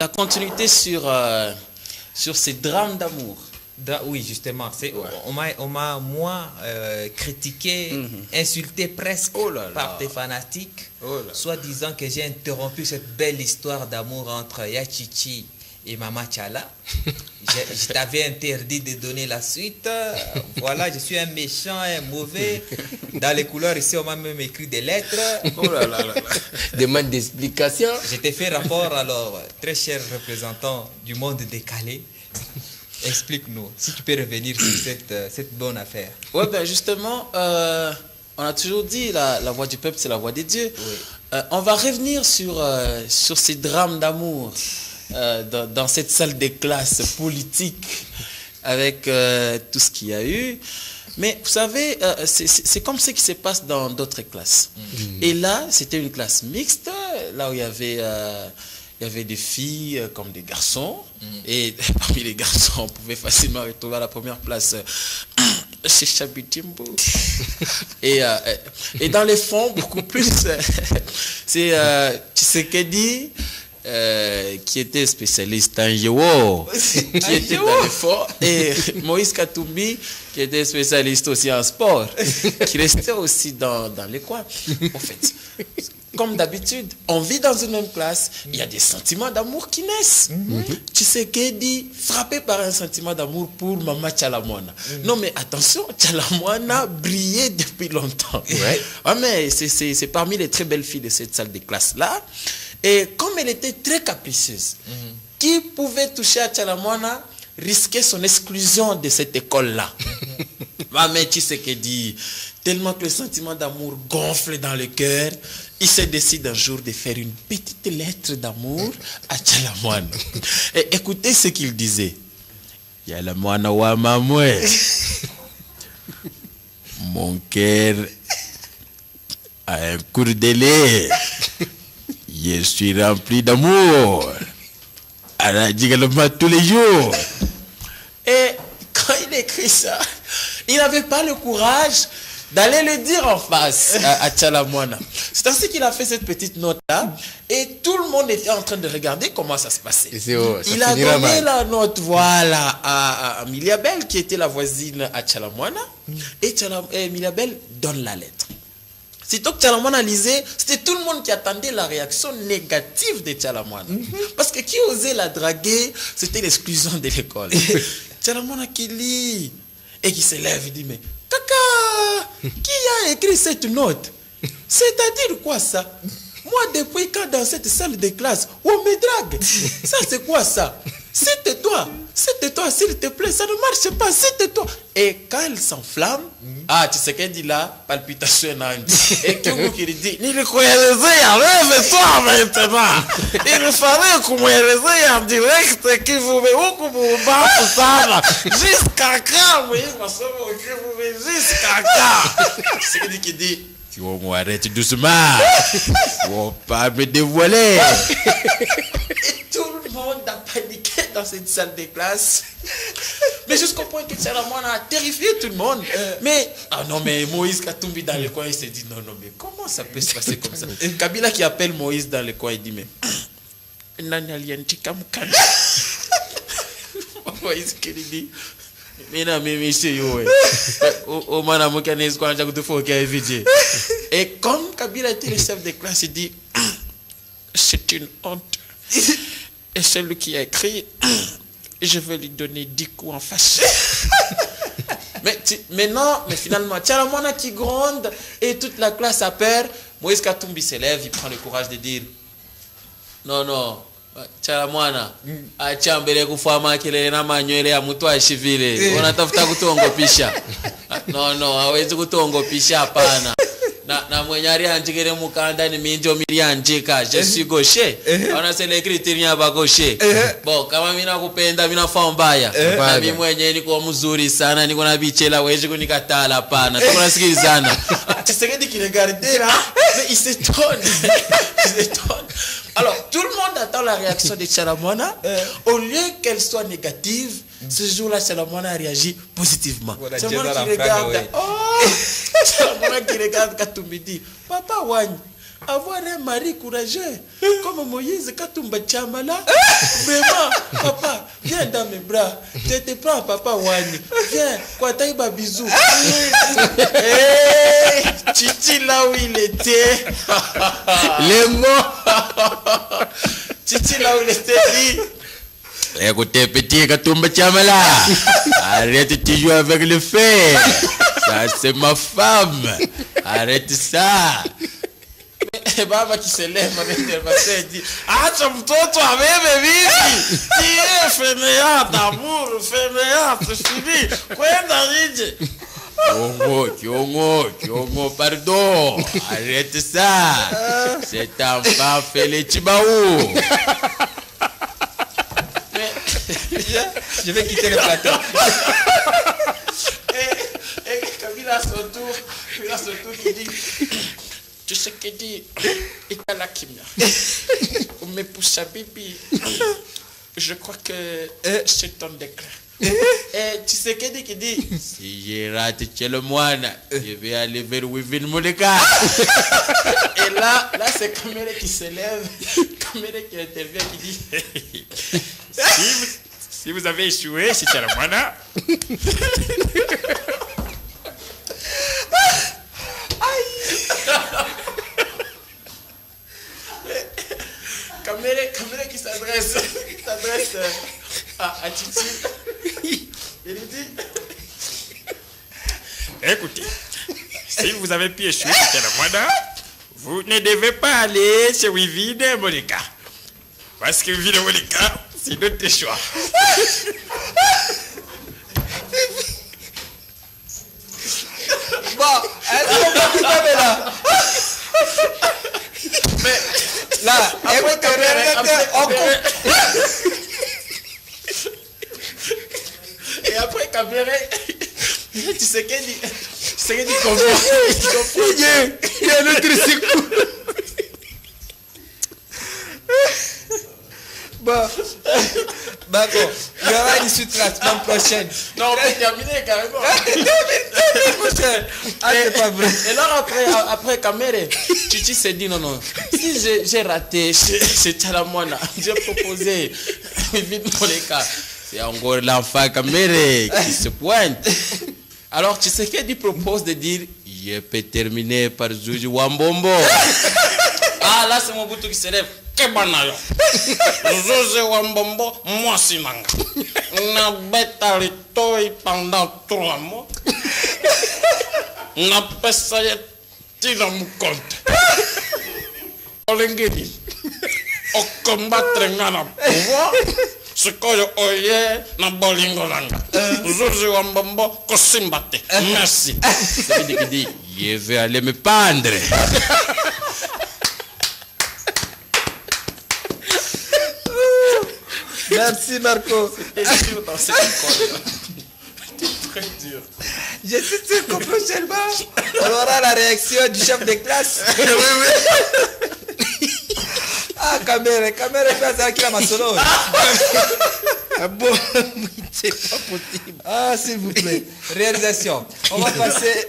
la continuité sur ces drames d'amour. Oui, justement. On m'a moi, critiqué, insulté presque par des fanatiques, soit disant que j'ai interrompu cette belle histoire d'amour entre Yachichi et Mama Tchala. Je t'avais interdit de donner la suite. Voilà, je suis un méchant, un mauvais. Dans les couleurs ici, on m'a même écrit des lettres. Demande d'explication. Je t'ai fait rapport, alors, très cher représentant du monde décalé. Explique-nous, si tu peux revenir sur cette bonne affaire. Oui, ben justement, on a toujours dit la voix du peuple, c'est la voix des dieux. Oui. On va revenir sur ces drames d'amour dans cette salle de classe politique avec tout ce qu'il y a eu. Mais vous savez, c'est comme ce qui se passe dans d'autres classes. Et là, c'était une classe mixte, là où il y avait des filles comme des garçons. Et parmi les garçons, on pouvait facilement retrouver à la première place chez Chabitimbo. Et dans les fonds, beaucoup plus, c'est Tshisekedi qui était spécialiste en Yéwo, qui était dans les fonds, et Moïse Katumbi qui était spécialiste aussi en sport, qui restait aussi dans les coins. En fait, comme d'habitude, on vit dans une même classe, il y a des sentiments d'amour qui naissent. Tshisekedi, frappé par un sentiment d'amour pour Mama Tchalamwana. Non mais attention, Tchalamwana brillait depuis longtemps. Mais c'est parmi les très belles filles de cette salle de classe-là. Et comme elle était très capricieuse, qui pouvait toucher à Tchalamwana risquait son exclusion de cette école-là. Mais Tshisekedi, tellement que le sentiment d'amour gonfle dans le cœur, il se décide un jour de faire une petite lettre d'amour à Tchalamwana. Et écoutez ce qu'il disait. Tchalamwana wa mamwe. Mon cœur a un court délai. Je suis rempli d'amour. Tous les jours. Et quand il écrit ça, il n'avait pas le courage d'aller le dire en face à Tchalamwana. C'est ainsi qu'il a fait cette petite note-là. Et tout le monde était en train de regarder comment ça se passait. Il a donné la note à Miliabel, qui était la voisine à Tchalamwana. Et Miliabel donne la lettre. Sitôt que Tchalamwana lisait, c'était tout le monde qui attendait la réaction négative de Tchalamwana. Parce que qui osait la draguer, c'était l'exclusion de l'école. Tchalamwana qui lit et qui se lève, il dit, mais Kaka, qui a écrit cette note? C'est-à-dire quoi ça? Moi, depuis quand dans cette salle de classe, on me drague? Ça, c'est quoi ça? C'était-toi, s'il te plaît, ça ne marche pas, c'était-toi. Et quand elle s'enflamme, tu sais qu'elle dit là, palpitation. Et Kyungu qui lui dit, il faut toi maintenant. Il fallait qu'on me en direct, qu'il vous met où, qu'on vous bat ça, jusqu'à quand, oui, jusqu'à quand. C'est qu'il dit qui dit, tu vas m'arrêter doucement, tu vas pas me dévoiler. Et tout le monde a paniqué dans cette salle de classe. Mais jusqu'au point que Tchalamwana a terrifié tout le monde. Mais Moïse Katumbi dans le coin, il s'est dit, non, mais comment ça peut se passer comme ça? Et Kabila qui appelle Moïse dans le coin, il dit, mais Moïse qui lui dit, et comme Kabila était le chef de classe, il dit, c'est une honte. Et celui qui a écrit, je vais lui donner 10 coups en face. mais finalement, Tchalamwana qui gronde et toute la classe a peur. Moïse Katumbi s'élève, il prend le courage de dire, non, Tchalamwana, achambele kufama kelele na manywele ya mtu ashivile. Unatafuta kutongopisha. No, hawezi kutongopisha hapana. Na mwenye anjikere mukanda ni minjo milianjika. Je suis gaucher. On c'est les critères ba gaucher. Bon, kama mimi nakupenda mimi nafaa mbaya. Na mimi mwenyewe niko mzuri sana, niko na bichela wewe kunikatala hapana. Tunasikilizana. Tshisekedi qui regardait là, mais il s'étonne. Alors, tout le monde attend la réaction de Tchalamwana. Au lieu qu'elle soit négative, ce jour-là, Tchalamwana a réagi positivement. Tchalamwana qui regarde Katumbi dit, Papa Wany, avoir un mari courageux comme Moïse Katumba Chamala. Vraiment, papa, viens dans mes bras. Je te prends, papa Wani. Viens, Kwataïba bisous. Hey, Titi là où il était. Les mots. Titi là où il était dit. Écoutez, petit Katumba Chamala, arrête de jouer avec le feu. Ça, c'est ma femme. Arrête ça. Et baba qui se lève avec l'intervention et dit acha mtoto abebe vipi tie fenea d'amour fenea c'est fini kwenda nje. Kiongo, pardon. Arrête ça. Cet enfant fait les chibaou. Je vais quitter le plateau. Et Kabila son tour qui dit tu sais que dit Ikala Kimia me pousse à bibi. Je crois que c'est ton déclin. Et tu sais que dit qui dit si j'ai raté chez le moine, je vais aller vers Wivin Mouleka. Et là c'est Kamere qui se lève, Kamere qui intervient qui dit si vous avez échoué, c'est chez le moine. Kamere qui s'adresse à Titi. Il dit écoutez, si vous avez pu échouer chez le moine, vous ne devez pas aller chez Wivine Moleka. Parce que Wivine Moleka, c'est notre choix. Bon, est-ce qu'on peut couper là? mais là, écoutez, on coupe. Et après Kamere, tu sais qu'elle dit comment Il y a un autre secours. Bon, d'accord. Il y aura une suite la semaine prochaine. non, on peut terminer carrément. Ah, c'est pas vrai. Et alors après Kamere, Titi s'est dit non, si j'ai raté chez Chalamwana, j'ai proposé vite pour les cas. C'est encore l'enfant Kamere qui se pointe. Alors tu sais qu'elle propose de dire je peux terminer par Zuzi Wambombo. ah là c'est mon bouton qui se lève. Kebanayo. Zuzi Wambombo, moi sinanga. Na beta litoi pendant 3 mois. Na pesa tira mu compte. Olengedi. O combattre ngana pouvoir. Ce que je oye na bolingo langa. Zuzi Wambombo kosimbate. Merci. C'est qui dit je vais aller me pendre. Merci Marco. C'était dur dans cette école. C'était très dur. Je suis sûr qu'au prochainement, on aura la réaction du chef de classe. Ah, Kamere, c'est ça qui a ma solo. Ah bon, c'est pas possible. Ah, s'il vous plaît. Réalisation. On va passer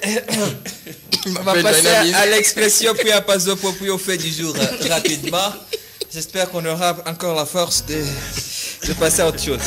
à l'expression puis à Pazo puis au fait du jour rapidement. J'espère qu'on aura encore la force de passer à autre chose.